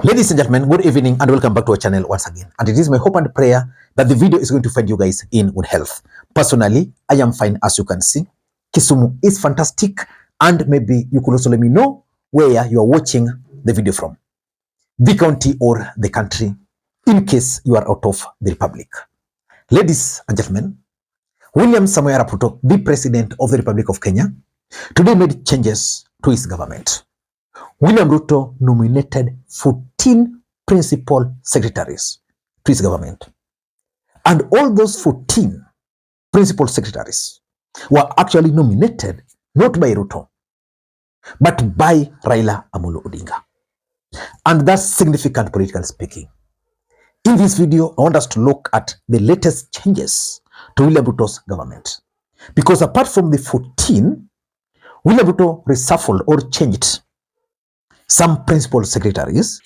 Ladies and gentlemen, good evening and welcome back to our channel once again. And it is my hope and prayer that the video is going to find you guys in good health. Personally, I am fine, as you can see. Kisumu is fantastic, and maybe you could also let me know where you are watching the video from, the county or the country, in case you are out of the republic. Ladies and gentlemen, William Ruto, the President of the Republic of Kenya, today made changes to his government. William Ruto nominated 14 principal secretaries to his government. And all those 14 principal secretaries were actually nominated not by Ruto, but by Raila Odinga. And that's significant politically speaking. In this video, I want us to look at the latest changes to William Ruto's government. Because apart from the 14, William Ruto reshuffled or changed some principal secretaries.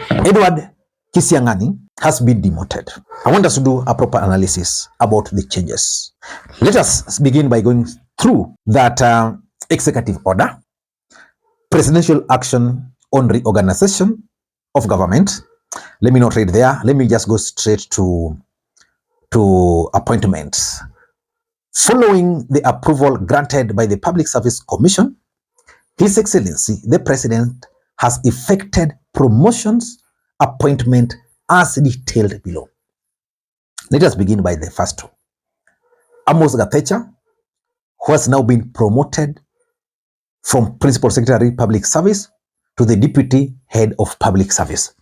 Edward Kisiang'ani has been demoted. I want us to do a proper analysis about the changes. Let us begin by going through that executive order, presidential action on reorganization of government. Let me not read there. Let me just go straight to appointments. Following the approval granted by the Public Service Commission, His Excellency, the President, has effected promotions, appointment as detailed below. Let us begin by the first two. Amos Gatecha, who has now been promoted from Principal Secretary Public Service to the Deputy Head of Public Service.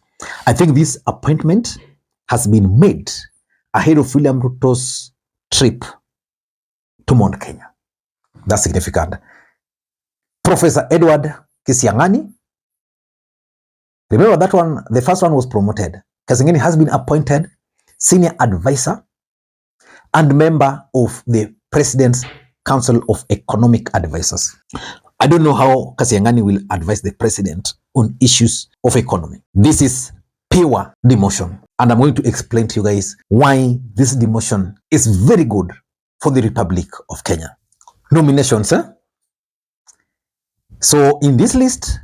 I think this appointment has been made ahead of William Ruto's trip to Mount Kenya. That's significant. Professor Edward Kisiang'ani, remember that one, the first one was promoted. Kisiang'ani has been appointed senior advisor and member of the President's Council of Economic Advisors. I don't know how Kisiang'ani will advise the president on issues of economy. This is pure demotion. And I'm going to explain to you guys why this demotion is very good for the Republic of Kenya. Nominations, eh? So in this list,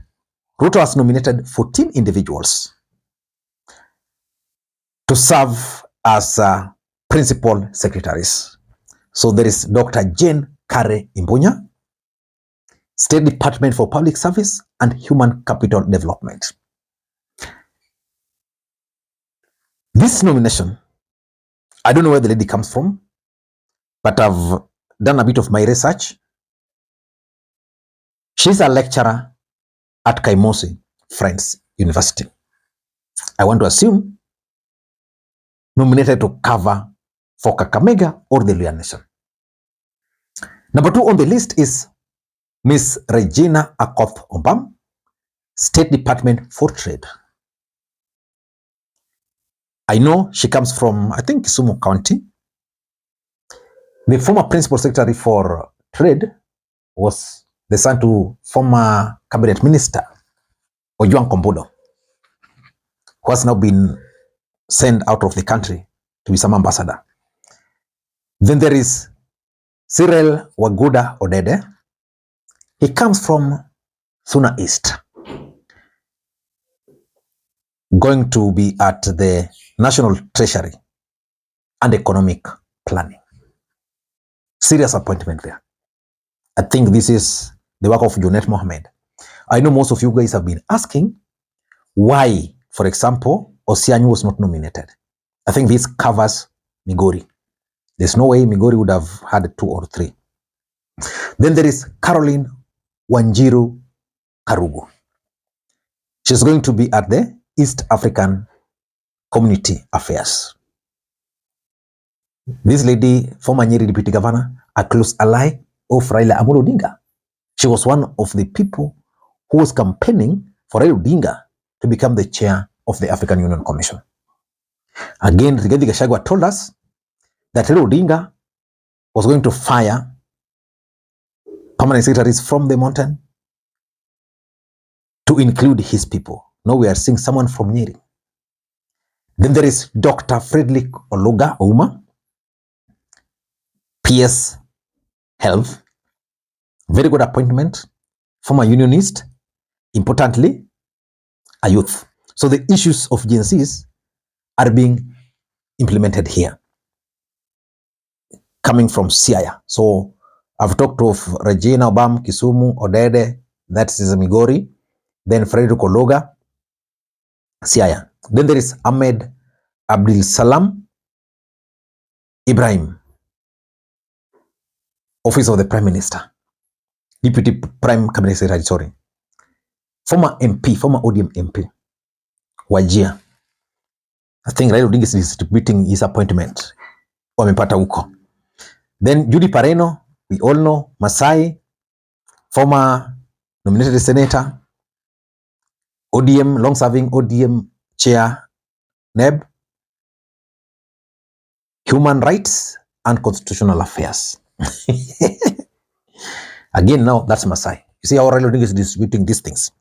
Ruto has nominated 14 individuals to serve as principal secretaries. So there is Dr. Jane Kare Imbunya, State Department for Public Service and Human Capital Development. This nomination, I don't know where the lady comes from, but I've done a bit of my research. She's a lecturer at Kaimosi Friends University. I want to assume nominated to cover for Kakamega or the Luhya Nation. Number 2 on the list is Miss Regina Akoth Ombam, State Department for Trade. I know she comes from, I think, Kisumu County. The former Principal Secretary for Trade was the son to former Cabinet Minister Ojwang Kombudo, who has now been sent out of the country to be some ambassador. Then there is Cyril Waguda Odede. He comes from Suna East, going to be at the National Treasury and Economic Planning. Serious appointment there. I think this is the work of Junet Mohammed. I know most of you guys have been asking why, for example, Osianyu was not nominated. I think this covers Migori. There's no way Migori would have had 2 or 3. Then there is Caroline Wanjiru Karugu. She's going to be at the East African Community Affairs. This lady, former Nyeri Deputy Governor, a close ally of Raila Odinga. She was one of the people who was campaigning for Raila Odinga to become the chair of the African Union Commission. Again, Gachagua told us that Raila Odinga was going to fire permanent secretaries from the mountain to include his people. Now we are seeing someone from Nyeri. Then there is Dr. Frederick Oluga Ouma, PS Health. Very good appointment. Former unionist. Importantly, a youth. So the issues of Gen Zs are being implemented here, coming from Siaya. So I've talked of Regina Obam, Kisumu, Odede, that is Migori, then Frederick Ologa, Siaya. Then there is Ahmed Abdul Salam Ibrahim, Office of the Prime Minister, Deputy Prime Cabinet Secretary, sorry. Former MP, former ODM MP, Wajir. I think Raila Odinga is distributing his appointment. Wamepata huko. Then Judy Pareno, we all know, Masai, former nominated senator, ODM, long-serving ODM chair, NEB, Human Rights and Constitutional Affairs. Again, now that's Masai. You see how Raila Odinga is distributing these things.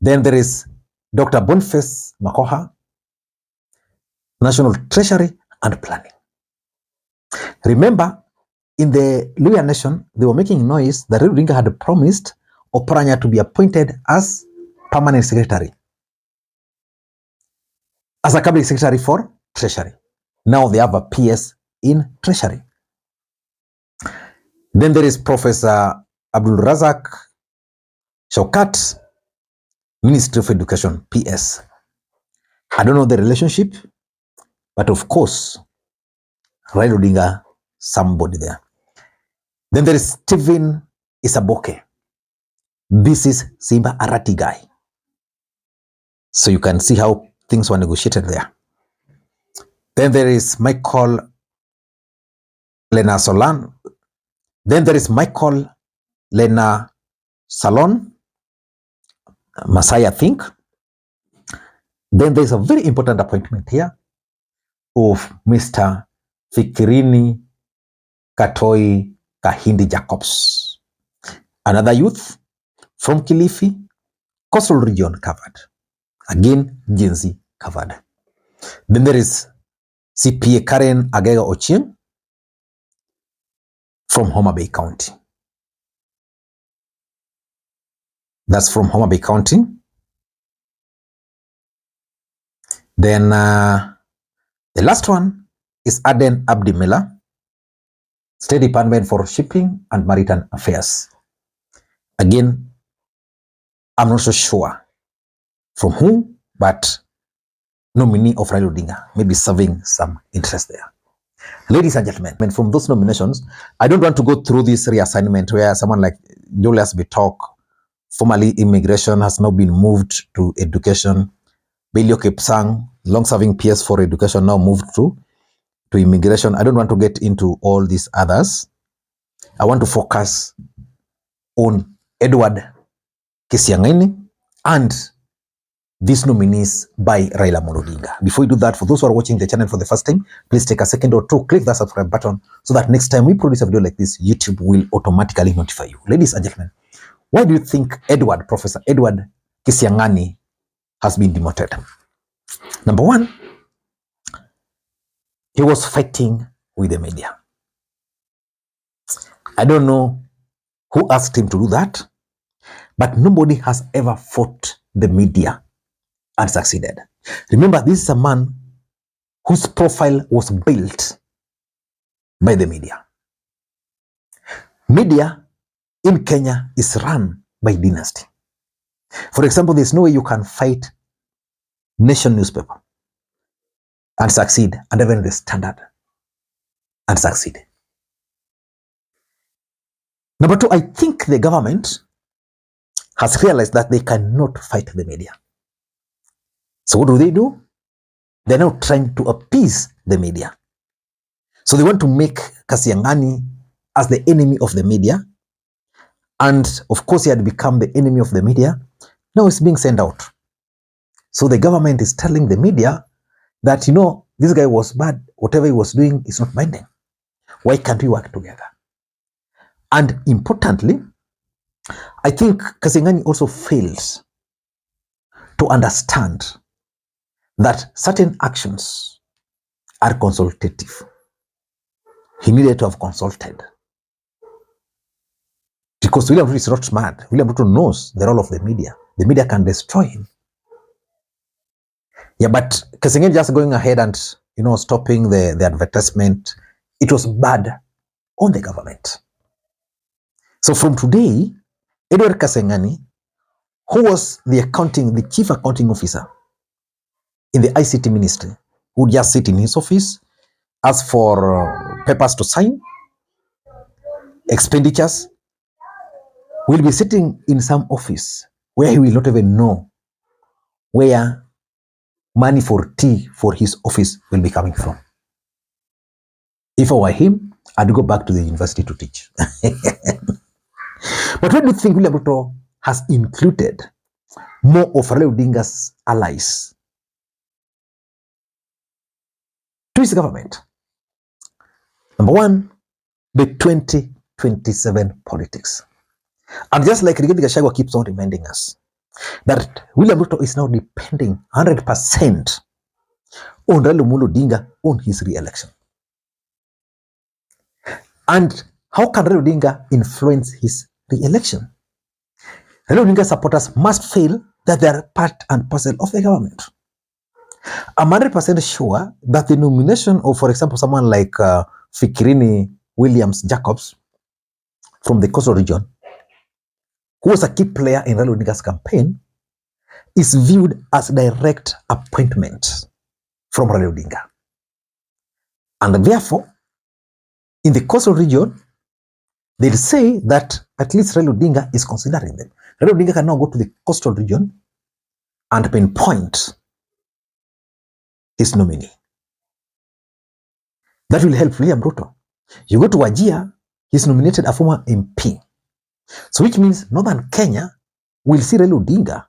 Then there is Dr. Boniface Makoha, National Treasury and Planning. Remember, in the Luhya Nation, they were making noise that Raila Odinga had promised Oparanya to be appointed as permanent secretary, as a cabinet secretary for Treasury. Now they have a PS in Treasury. Then there is Professor Abdul Razak Shaukat, Ministry of Education, PS. I don't know the relationship, but of course, Raila Odinga, somebody there. Then there is Stephen Isaboke. This is Simba Arati guy. So you can see how things were negotiated there. Then there is Michael Lena Solan. Then there is Michael Lena Salon, Masai, I think. Then there is a very important appointment here of Mr. Fikirini Katoi Kahindi Jacobs, another youth from Kilifi, Coastal Region covered. Again, Gen Z covered. Then there is CPA Karen Agega Ochieng from Homa Bay County. That's from Homa Bay County. Then the last one is Aden Abdi Miller, State Department for Shipping and Maritime Affairs. Again, I'm not so sure from whom, but nominee of Raila Odinga, maybe serving some interest there. Ladies and gentlemen, from those nominations, I don't want to go through this reassignment where someone like Julius Bitok, formerly immigration, has now been moved to education. Belio Kipsang, long-serving PS for education, now moved to immigration. I don't want to get into all these others. I want to focus on Edward Kisiang'ani and these nominees by Raila Odinga. Before we do that, for those who are watching the channel for the first time, please take a second or two, click that subscribe button so that next time we produce a video like this, YouTube will automatically notify you. Ladies and gentlemen, why do you think Professor Edward Kisiang'ani has been demoted? Number one, he was fighting with the media. I don't know who asked him to do that, but nobody has ever fought the media and succeeded. Remember, this is a man whose profile was built by the media. Media in Kenya is run by dynasty. For example, there's no way you can fight Nation newspaper and succeed, and even the Standard and succeed. Number two, I think the government has realized that they cannot fight the media. So what do? They're now trying to appease the media. So they want to make Kisiang'ani as the enemy of the media. And of course, he had become the enemy of the media. Now he's being sent out. So the government is telling the media that, you know, this guy was bad. Whatever he was doing is not binding. Why can't we work together? And importantly, I think Kisiang'ani also fails to understand that certain actions are consultative. He needed to have consulted. Because William Ruto is not smart. William Ruto knows the role of the media. The media can destroy him. Yeah, but Kisiang'ani just going ahead and, stopping the advertisement, it was bad on the government. So from today, Edward Kisiang'ani, who was the chief accounting officer in the ICT ministry, would just sit in his office, ask for papers to sign, expenditures, will be sitting in some office where he will not even know where money for tea for his office will be coming from. If I were him, I'd go back to the university to teach. But what do you think William Ruto has included more of Raila Odinga's allies to his government? Number one, the 2027 politics. And just like Gachagua keeps on reminding us, that William Ruto is now depending 100% on Raila Odinga on his re-election. And how can Raila Odinga influence his re-election? Raila Odinga supporters must feel that they are part and parcel of the government. I'm 100% sure that the nomination of, for example, someone like Fikirini Williams Jacobs from the Coastal region, who was a key player in Raila Odinga's campaign, is viewed as direct appointment from Raila Odinga. And therefore, in the Coastal region, they'll say that at least Raila Odinga is considering them. Raila Odinga can now go to the Coastal region and pinpoint his nominee. That will help William Ruto. You go to Wajir, he's nominated a former MP. So which means Northern Kenya will see Raila Odinga.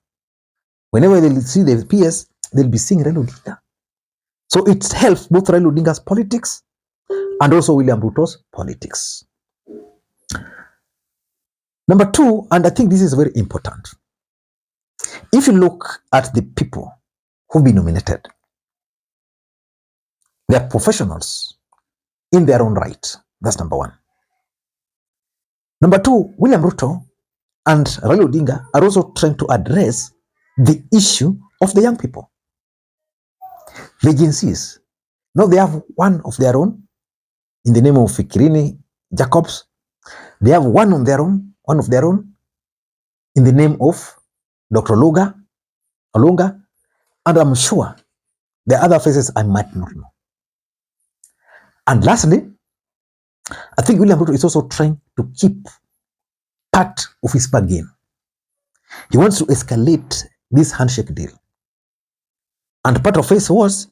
Whenever they see the PS, they'll be seeing Raila Odinga. So it helps both Raila Odinga's politics and also William Ruto's politics. Number two, and I think this is very important. If you look at the people who've been nominated, they are professionals in their own right. That's number one. Number two, William Ruto and Raila Odinga are also trying to address the issue of the young people. The agencies. Now they have one of their own in the name of Fikirini Jacobs. They have one of their own in the name of Dr. Olunga, and I'm sure the other faces I might not know. And lastly, I think William Ruto is also trying to keep part of his bargain. He wants to escalate this handshake deal. And part of it was,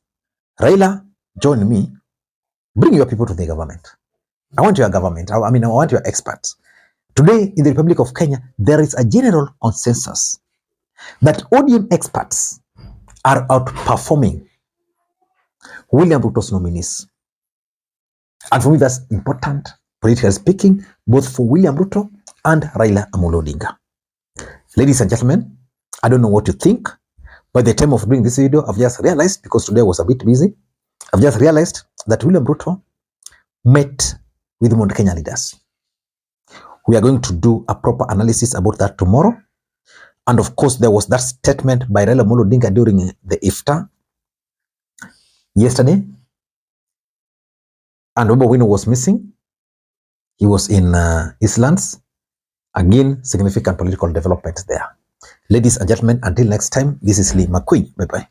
Raila, join me, bring your people to the government. I want your government. I want your experts. Today, in the Republic of Kenya, there is a general consensus that ODM experts are outperforming William Ruto's nominees. And for me, that's important, politically speaking, both for William Ruto and Raila Odinga. Ladies and gentlemen, I don't know what you think. By the time of doing this video, I've just realized, because today I was a bit busy, I've just realized that William Ruto met with Mount Kenya leaders. We are going to do a proper analysis about that tomorrow. And of course, there was that statement by Raila Odinga during the iftar yesterday. And Bobo Wino was missing. He was in Eastlands. Again, significant political development there. Ladies and gentlemen, until next time, this is Lee Makwiny. Bye-bye.